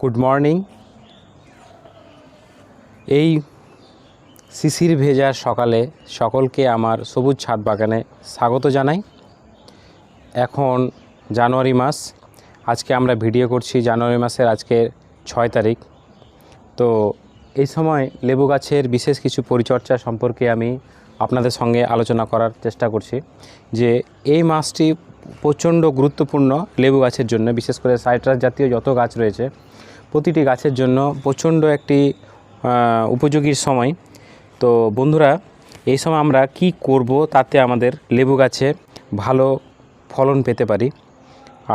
Good morning. এই শিশির ভেজা সকালে সকলকে আমার সবুজ ছাদ বাগানে স্বাগত জানাই। এখন জানুয়ারি মাস, আজকে আমরা ভিডিও করছি জানুয়ারি মাসের আজকে 6 তারিখ। তো এই সময় লেবু গাছের বিশেষ কিছু পরিচর্যা সম্পর্কে আমি আপনাদের সঙ্গে আলোচনা করার চেষ্টা করছি যে এই মাসটি প্রচণ্ড গুরুত্বপূর্ণ লেবু গাছের জন্য। বিশেষ করে সাইট্রাস জাতীয় যত গাছ রয়েছে প্রতিটি গাছের জন্য প্রচণ্ড একটি উপযোগী সময়। তো বন্ধুরা, এই সময় আমরা কি করব তাতে আমাদের লেবু গাছে ভালো ফলন পেতে পারি।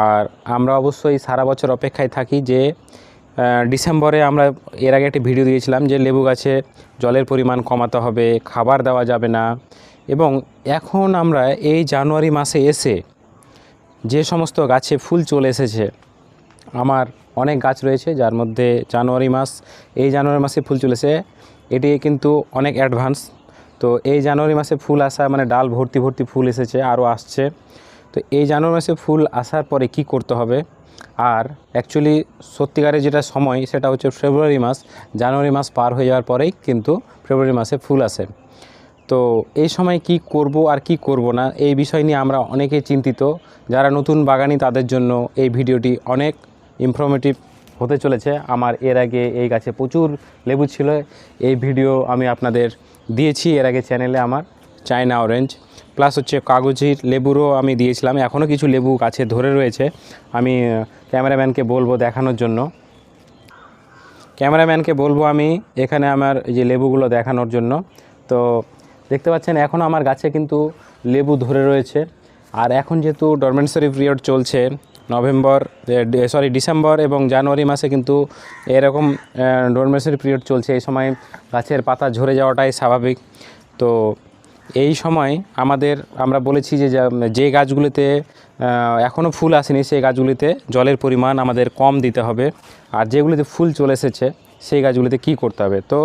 আর আমরা অবশ্যই সারা বছর অপেক্ষায় থাকি যে ডিসেম্বরে আমরা এর আগে একটি ভিডিও দিয়েছিলাম যে লেবু গাছে জলের পরিমাণ কমাতে হবে, খাবার দেওয়া যাবে না। এবং এখন আমরা এই জানুয়ারি মাসে এসে যে সমস্ত গাছে ফুল চলে এসেছে, আমার অনেক গাছ রয়েছে যার মধ্যে এই জানুয়ারি মাসে ফুল চলেছে, এটি কিন্তু অনেক অ্যাডভান্স। তো এই জানুয়ারি মাসে ফুল আসা মানে ডাল ভর্তি ভর্তি ফুল এসেছে, আরও আসছে। তো এই জানুয়ারি মাসে ফুল আসার পরে কি করতে হবে, আর অ্যাকচুয়ালি সত্যিকারের যেটা সময় সেটা হচ্ছে ফেব্রুয়ারি মাস। জানুয়ারি মাস পার হয়ে যাওয়ার পরেই কিন্তু ফেব্রুয়ারি মাসে ফুল আসে। তো এই সময় কি করব আর কি করব না, এই বিষয় নিয়ে আমরা অনেকেই চিন্তিত। যারা নতুন বাগানি তাদের জন্য এই ভিডিওটি অনেক ইনফরমেটিভ হতে চলেছে। আমার এর আগে এই গাছে প্রচুর লেবু ছিল, এই ভিডিও আমি আপনাদের দিয়েছি এর আগে চ্যানেলে। আমার চায়না অরেঞ্জ প্লাস হচ্ছে কাগজির লেবুরও আমি দিয়েছিলাম। এখনও কিছু লেবু গাছে ধরে রয়েছে, আমি ক্যামেরাম্যানকে বলবো দেখানোর জন্য। আমি এখানে আমার যে লেবুগুলো দেখানোর জন্য। তো দেখতে পাচ্ছেন এখন আমার গাছে কিন্তু লেবু ধরে রয়েছে। আর এখন যেহেতু ডরমেন্সারি পিরিয়ড চলছে, ডিসেম্বর এবং জানুয়ারি মাসে কিন্তু এরকম ডরমেন্সারি পিরিয়ড চলছে, এই সময় গাছের পাতা ঝরে যাওয়াটাই স্বাভাবিক। তো এই সময় আমরা বলেছি যে গাছগুলিতে এখনও ফুল আসেনি সেই গাছগুলিতে জলের পরিমাণ আমাদের কম দিতে হবে, আর যেগুলিতে ফুল চলে এসেছে সেই গাছগুলিতে কি করতে হবে। তো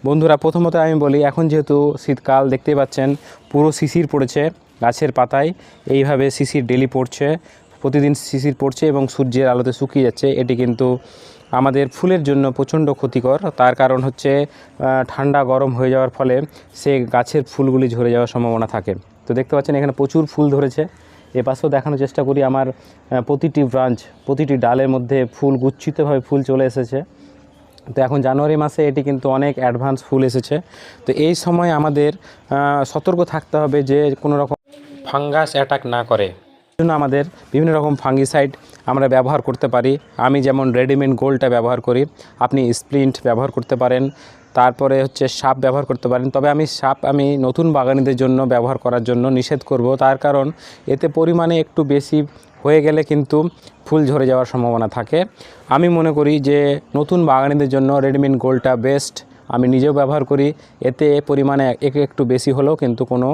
বন্ধুরা, প্রথমত আমি বলি, এখন যেহেতু শীতকাল দেখতেই পাচ্ছেন পুরো শিশির পড়েছে গাছের পাতায়, এইভাবে শিশির ডেলি পড়ছে, প্রতিদিন শিশির পড়ছে এবং সূর্যের আলোতে শুকিয়ে যাচ্ছে। এটি কিন্তু আমাদের ফুলের জন্য প্রচণ্ড ক্ষতিকর। তার কারণ হচ্ছে ঠান্ডা গরম হয়ে যাওয়ার ফলে সে গাছের ফুলগুলি ঝরে যাওয়ার সম্ভাবনা থাকে। তো দেখতে পাচ্ছেন এখানে প্রচুর ফুল ধরেছে। এ পাশেও দেখানোর চেষ্টা করি, আমার প্রতিটি ডালের মধ্যে ফুল গুচ্ছিতভাবে ফুল চলে এসেছে। তো এখন জানুয়ারি মাসে এটি কিন্তু অনেক অ্যাডভান্স ফুল এসেছে। তো এই সময় আমাদের সতর্ক থাকতে হবে যে কোনো রকম ফাঙ্গাস অ্যাটাক না করে। জন্য আমাদের বিভিন্ন রকম ফাঙ্গিসাইড আমরা ব্যবহার করতে পারি। আমি যেমন রেডিমেড গোল্ডটা ব্যবহার করি, আপনি স্প্লিন্ট ব্যবহার করতে পারেন, তারপরে হচ্ছে সাপ ব্যবহার করতে পারেন। তবে আমি নতুন বাগানীদের জন্য ব্যবহার করার জন্য নিষেধ করব, তার কারণ এতে পরিমাণে একটু বেশি হয়ে গেলে কিন্তু ফুল ঝরে যাওয়ার সম্ভাবনা থাকে। আমি মনে করি যে নতুন বাগানীদের জন্য রেডিমেড গোল্ডটা বেস্ট। আমি নিজেও ব্যবহার করি, এতে পরিমাণে একটু বেশি হলেও কিন্তু কোনো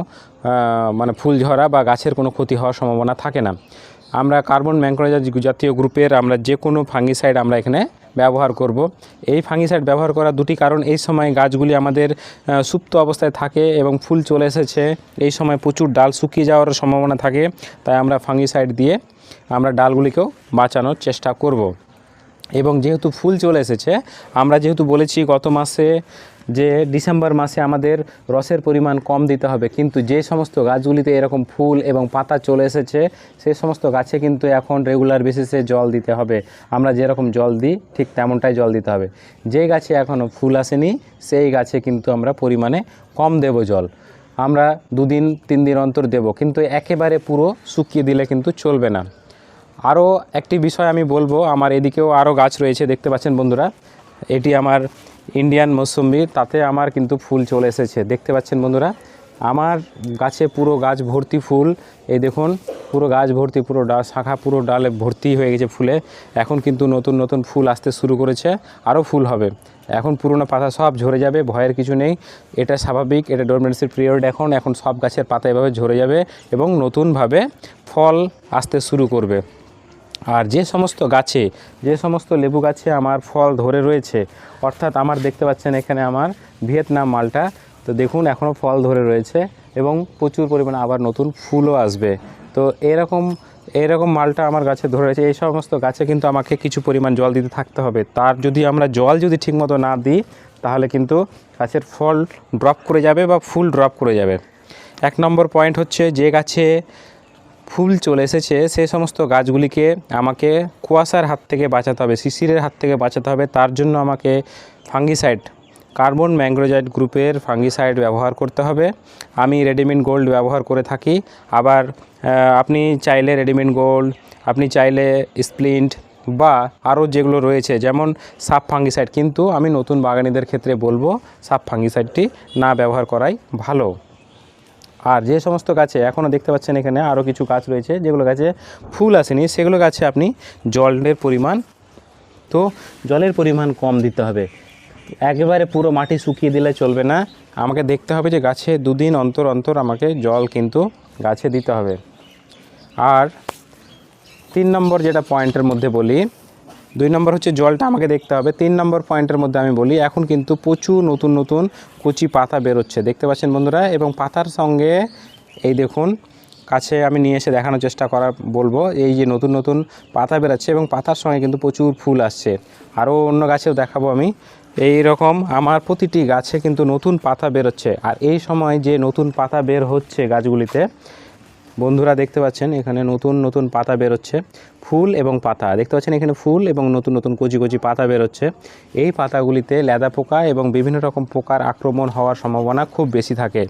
ফুল ঝরা বা গাছের কোনো ক্ষতি হওয়ার সম্ভাবনা থাকে না। আমরা কার্বন ম্যাঙ্গোনিজ জাতীয় গ্রুপের আমরা যে কোনো ফাঙ্গিসাইড আমরা এখানে ব্যবহার করব। এই ফাঙ্গিসাইড ব্যবহার করার দুটি কারণ, এই সময় গাছগুলি আমাদের সুপ্ত অবস্থায় থাকে এবং ফুল চলে এসেছে, এই সময় প্রচুর ডাল শুকিয়ে যাওয়ার সম্ভাবনা থাকে। তাই আমরা ফাঙ্গিসাইড দিয়ে আমরা ডালগুলিকেও বাঁচানোর চেষ্টা করব। এবং যেহেতু ফুল চলে এসেছে, আমরা যেহেতু বলেছি গত মাসে যে ডিসেম্বর মাসে আমাদের রসের পরিমাণ কম দিতে হবে, কিন্তু যে সমস্ত গাছগুলিতে এরকম ফুল এবং পাতা চলে এসেছে সেই সমস্ত গাছে কিন্তু এখন রেগুলার বেসিসে জল দিতে হবে। আমরা যেরকম জল দিই ঠিক তেমনটাই জল দিতে হবে। যে গাছে এখনও ফুল আসেনি সেই গাছে কিন্তু আমরা পরিমাণে কম দেব জল, আমরা 2 দিন 3 দিন অন্তর দেব, কিন্তু একেবারে পুরো শুকিয়ে দিলে কিন্তু চলবে না। আরও একটি বিষয় আমি বলবো, আমার এদিকেও আরও গাছ রয়েছে, দেখতে পাচ্ছেন বন্ধুরা, এটি আমার ইন্ডিয়ান মৌসুমি, তাতে আমার কিন্তু ফুল চলে এসেছে। দেখতে পাচ্ছেন বন্ধুরা, আমার গাছে পুরো গাছ ভর্তি ফুল। এই দেখুন পুরো গাছ ভর্তি, পুরো শাখা পুরো ডালে ভর্তি হয়ে গেছে ফুলে। এখন কিন্তু নতুন নতুন ফুল আসতে শুরু করেছে, আরও ফুল হবে। এখন পুরনো পাতা সব ঝরে যাবে, ভয়ের কিছু নেই, এটা স্বাভাবিক, এটা ডরমেন্সি পিরিয়ড। এখন সব গাছের পাতা এভাবে ঝরে যাবে এবং নতুনভাবে ফল আসতে শুরু করবে। আর যে সমস্ত লেবু গাছে আমার ফল ধরে রয়েছে, অর্থাৎ আমার দেখতে পাচ্ছেন এখানে আমার ভিয়েতনাম মালটা, তো দেখুন এখনও ফল ধরে রয়েছে এবং প্রচুর পরিমাণে আবার নতুন ফুলও আসবে। তো এরকম এইরকম মালটা আমার গাছে ধরে রয়েছে। এই সমস্ত গাছে কিন্তু আমাকে কিছু পরিমাণ জল দিতে থাকতে হবে। তার যদি আমরা জল যদি ঠিকমতো না দিই তাহলে কিন্তু গাছের ফল ড্রপ করে যাবে বা ফুল ড্রপ করে যাবে। 1 নম্বর পয়েন্ট হচ্ছে, যে গাছে ফুল চলে এসেছে সেই সমস্ত গাছগুলিকে আমাকে কুয়াশার হাত থেকে বাঁচাতে হবে, শিশিরের হাত থেকে বাঁচাতে হবে। তার জন্য আমাকে ফাঙ্গিসাইড, কার্বন ম্যাঙ্গোজাইট গ্রুপের ফাঙ্গিসাইড ব্যবহার করতে হবে। আমি রেডিমিন গোল্ড ব্যবহার করে থাকি। আবার আপনি চাইলে রেডিমিন গোল্ড, আপনি চাইলে স্প্লিন্ট বা আরও যেগুলো রয়েছে যেমন সাব ফাঙ্গিসাইড, কিন্তু আমি নতুন বাগানীদের ক্ষেত্রে বলবো সাব ফাঙ্গিসাইডটি না ব্যবহার করাই ভালো। আর যে সমস্ত গাছে এখনও দেখতে পাচ্ছেন এখানে আরও কিছু গাছ রয়েছে যেগুলো গাছে ফুল আসেনি, সেগুলো গাছে আপনি জলের পরিমাণ কম দিতে হবে। একেবারে পুরো মাটি শুকিয়ে দিলে চলবে না, আমাকে দেখতে হবে যে গাছে 2 দিন অন্তর অন্তর আমাকে জল কিন্তু গাছে দিতে হবে। আর 3 নম্বর যেটা পয়েন্টের মধ্যে বলি, 2 নম্বর হচ্ছে জলটা আমাকে দেখতে হবে। 3 নম্বর পয়েন্টের মধ্যে আমি বলি, এখন কিন্তু প্রচুর নতুন নতুন কচি পাতা বেরোচ্ছে, দেখতে পাচ্ছেন বন্ধুরা। এবং পাতার সঙ্গে এই দেখুন, কাছে আমি নিয়ে এসে দেখানোর চেষ্টা বলবো, এই যে নতুন নতুন পাতা বেরোচ্ছে এবং পাতার সঙ্গে কিন্তু প্রচুর ফুল আসছে। আরও অন্য গাছেও দেখাবো আমি। এই রকম আমার প্রতিটি গাছে কিন্তু নতুন পাতা বেরোচ্ছে। আর এই সময় যে নতুন পাতা বের হচ্ছে গাছগুলিতে, বন্ধুরা দেখতে পাচ্ছেন এখানে নতুন নতুন পাতা বেরোচ্ছে, ফুল এবং পাতা দেখতে পাচ্ছেন এখানে ফুল এবং নতুন নতুন কচি কচি পাতা বেরোচ্ছে। এই পাতাগুলিতে লেদা পোকা এবং বিভিন্ন রকম পোকার আক্রমণ হওয়ার সম্ভাবনা খুব বেশি থাকে।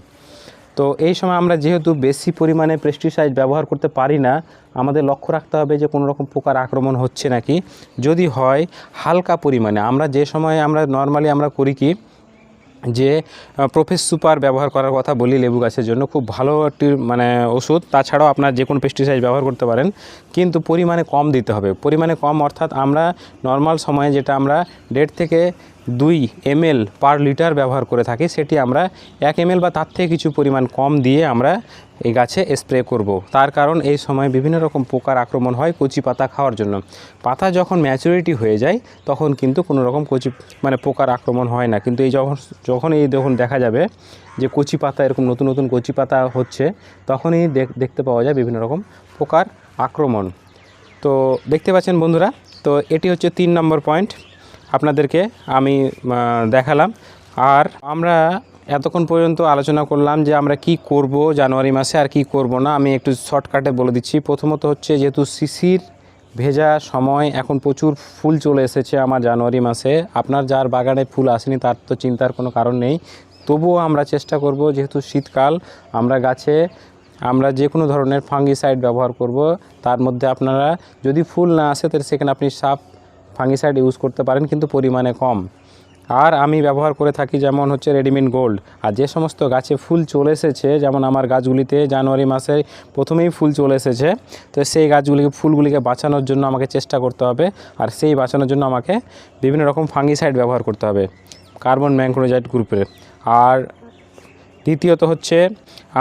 তো এই সময় আমরা যেহেতু বেশি পরিমাণে পেস্টিসাইড ব্যবহার করতে পারি না, আমাদের লক্ষ্য রাখতে হবে যে কোনো রকম পোকার আক্রমণ হচ্ছে নাকি। যদি হয় হালকা পরিমাণে, আমরা যে সময় নর্মালি আমরা করি কি, যে প্রোফেস সুপার ব্যবহার করার কথা বলি লেবু গাছের জন্য, খুব ভালো একটি ওষুধ। তাছাড়াও আপনার যে কোনো পেস্টিসাইড ব্যবহার করতে পারেন, কিন্তু পরিমাণে কম দিতে হবে। পরিমাণে কম অর্থাৎ আমরা নর্মাল সময়ে যেটা আমরা 1.5 থেকে 2 ml পার লিটার ব্যবহার করে থাকি, সেটি আমরা 1 ml বা তার থেকে কিছু পরিমাণ কম দিয়ে আমরা এই গাছে স্প্রে করব। তার কারণ এই সময় বিভিন্ন রকম পোকার আক্রমণ হয় কচি পাতা খাওয়ার জন্য। পাতা যখন ম্যাচুরিটি হয়ে যায় তখন কিন্তু কোনো রকম পোকার আক্রমণ হয় না। কিন্তু যখন দেখা যাবে যে কচি পাতা এরকম নতুন নতুন কচি পাতা হচ্ছে, তখনই দেখতে পাওয়া যায় বিভিন্ন রকম পোকার আক্রমণ। তো দেখতে পাচ্ছেন বন্ধুরা, তো এটি হচ্ছে 3 নম্বর পয়েন্ট আপনাদেরকে আমি দেখালাম। আর আমরা এতক্ষণ পর্যন্ত আলোচনা করলাম যে আমরা কি করব জানুয়ারি মাসে আর কি করব না। আমি একটু শর্টকাটে বলে দিচ্ছি। প্রথমত হচ্ছে, যেহেতু শিশির ভেজা সময়, এখন প্রচুর ফুল চলে এসেছে আমার জানুয়ারি মাসে। আপনার যার বাগানে ফুল আসেনি তার তো চিন্তার কোনো কারণ নেই। তবুও আমরা চেষ্টা করব, যেহেতু শীতকাল, আমরা যে কোনো ধরনের ফাঙ্গিসাইড ব্যবহার করব। তার মধ্যে আপনারা যদি ফুল না আসে তাহলে সেখানে আপনি সাব ফাঙ্গিসাইড ইউজ করতে পারেন, কিন্তু পরিমাণে কম। আর আমি ব্যবহার করে থাকি যেমন হচ্ছে রেডিমিন গোল্ড। আর যে সমস্ত গাছে ফুল চলে এসেছে, যেমন আমার গাছগুলিতে জানুয়ারি মাসে প্রথমেই ফুল চলে এসেছে, তো সেই ফুলগুলিকে বাঁচানোর জন্য আমাকে চেষ্টা করতে হবে। আর সেই বাঁচানোর জন্য আমাকে বিভিন্ন রকম ফাঙ্গিসাইড ব্যবহার করতে হবে কার্বন ম্যাঙ্গোজাইট গ্রুপের। আর দ্বিতীয়ত হচ্ছে,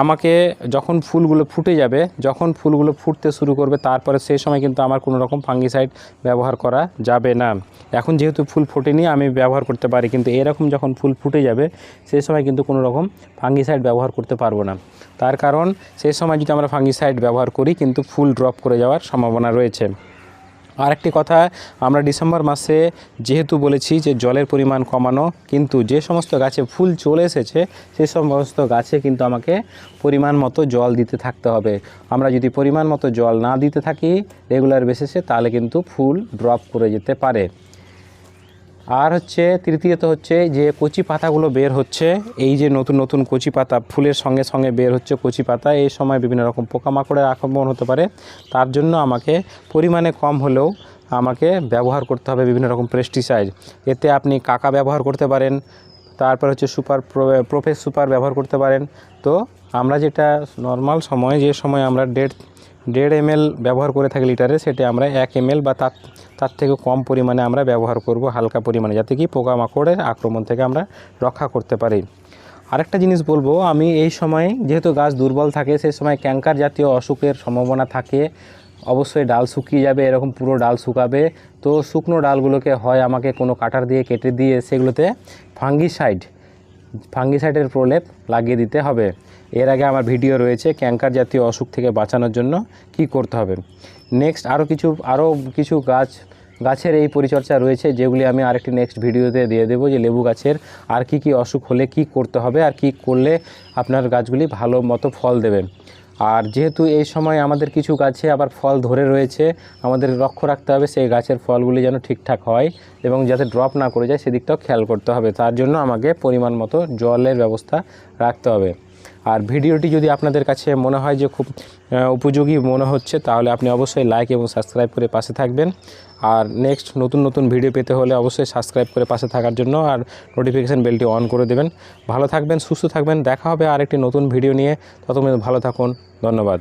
আমাকে যখন ফুলগুলো ফুটতে শুরু করবে, তারপরে সেই সময় কিন্তু আমার কোনো রকম ফাঙ্গিসাইড ব্যবহার করা যাবে না। এখন যেহেতু ফুল ফোটেনি আমি ব্যবহার করতে পারি, কিন্তু এরকম যখন ফুল ফুটে যাবে সেই সময় কিন্তু কোনো রকম ফাঙ্গিসাইড ব্যবহার করতে পারবো না। তার কারণ সেই সময় যদি আমরা ফাঙ্গিসাইড ব্যবহার করি কিন্তু ফুল ড্রপ করে যাওয়ার সম্ভাবনা রয়েছে। আরেকটি কথা, আমরা ডিসেম্বর মাসে যেহেতু বলেছি যে জলের পরিমাণ কমানো, কিন্তু যে সমস্ত গাছে ফুল চলে এসেছে সেই সমস্ত গাছে কিন্তু আমাকে পরিমাণ মতো জল দিতে থাকতে হবে। আমরা যদি পরিমাণ মতো জল না দিতে থাকি রেগুলার বেসিসে, তাহলে কিন্তু ফুল ড্রপ করে যেতে পারে। আর হচ্ছে তৃতীয়ত হচ্ছে, যে কচি পাতাগুলো বের হচ্ছে, এই যে নতুন নতুন কচি পাতা ফুলের সঙ্গে সঙ্গে বের হচ্ছে কচি পাতা, এই সময় বিভিন্ন রকম পোকামাকড়ের আক্রমণ হতে পারে। তার জন্য আমাকে পরিমাণে কম হলেও আমাকে ব্যবহার করতে হবে বিভিন্ন রকম পেস্টিসাইড। এতে আপনি কাকা ব্যবহার করতে পারেন, তারপর হচ্ছে প্রোফেস সুপার ব্যবহার করতে পারেন। তো আমরা যেটা নর্মাল সময়, যে সময় আমরা 1.5 ml ব্যবহার করে থাকি লিটারে, সেটা আমরা 1 ml বা তার থেকে কম পরিমাণে আমরা ব্যবহার করব, হালকা পরিমাণে, যাতে কি পোকামাকড়ের আক্রমণ থেকে আমরা রক্ষা করতে পারি। আরেকটা জিনিস বলবো, আমি এই সময় যেহেতু গাছ দুর্বল থাকে, সেই সময় ক্যাঙ্কার জাতীয় অসুখের সম্ভাবনা থাকে। অবশ্যই ডাল শুকিয়ে যাবে, এরকম পুরো ডাল শুকাবে। তো শুকনো ডালগুলোকে হয় আমাকে কোনো কাটার দিয়ে কেটে দিয়ে সেগুলোতে ফাঙ্গিসাইডের প্রলেপ লাগিয়ে দিতে হবে। এর আগে আমার ভিডিও রয়েছে ক্যাঙ্কার জাতীয় অসুখ থেকে বাঁচানোর জন্য কি করতে হবে। নেক্সট আরও কিছু গাছের এই পরিচর্যা রয়েছে, যেগুলি আমি আরেকটি নেক্সট ভিডিওতে দিয়ে দেবো, যে লেবু গাছের আর কি অসুখ হলে কি করতে হবে আর কি করলে আপনার গাছগুলি ভালো মতো ফল দেবে। আর যেহেতু এই সময় আমাদের কিছু গাছে আবার ফল ধরে রয়েছে, আমাদের লক্ষ্য রাখতে হবে সেই গাছের ফলগুলি যেন ঠিকঠাক হয় এবং যাতে ড্রপ না করে যায় সেদিকটাও খেয়াল করতে হবে। তার জন্য আমাকে পরিমাণ মতো জলের ব্যবস্থা রাখতে হবে। আর ভিডিওটি যদি আপনাদের কাছে মনে হয় যে খুব উপযোগী মনে হচ্ছে, তাহলে আপনি অবশ্যই লাইক এবং সাবস্ক্রাইব করে পাশে থাকবেন। আর নেক্সট নতুন ভিডিও পেতে হলে অবশ্যই সাবস্ক্রাইব করে পাশে থাকার জন্য আর নোটিফিকেশান বেলটি অন করে দেবেন। ভালো থাকবেন, সুস্থ থাকবেন, দেখা হবে আরেকটি নতুন ভিডিও নিয়ে। ততক্ষণ ভালো থাকুন, ধন্যবাদ।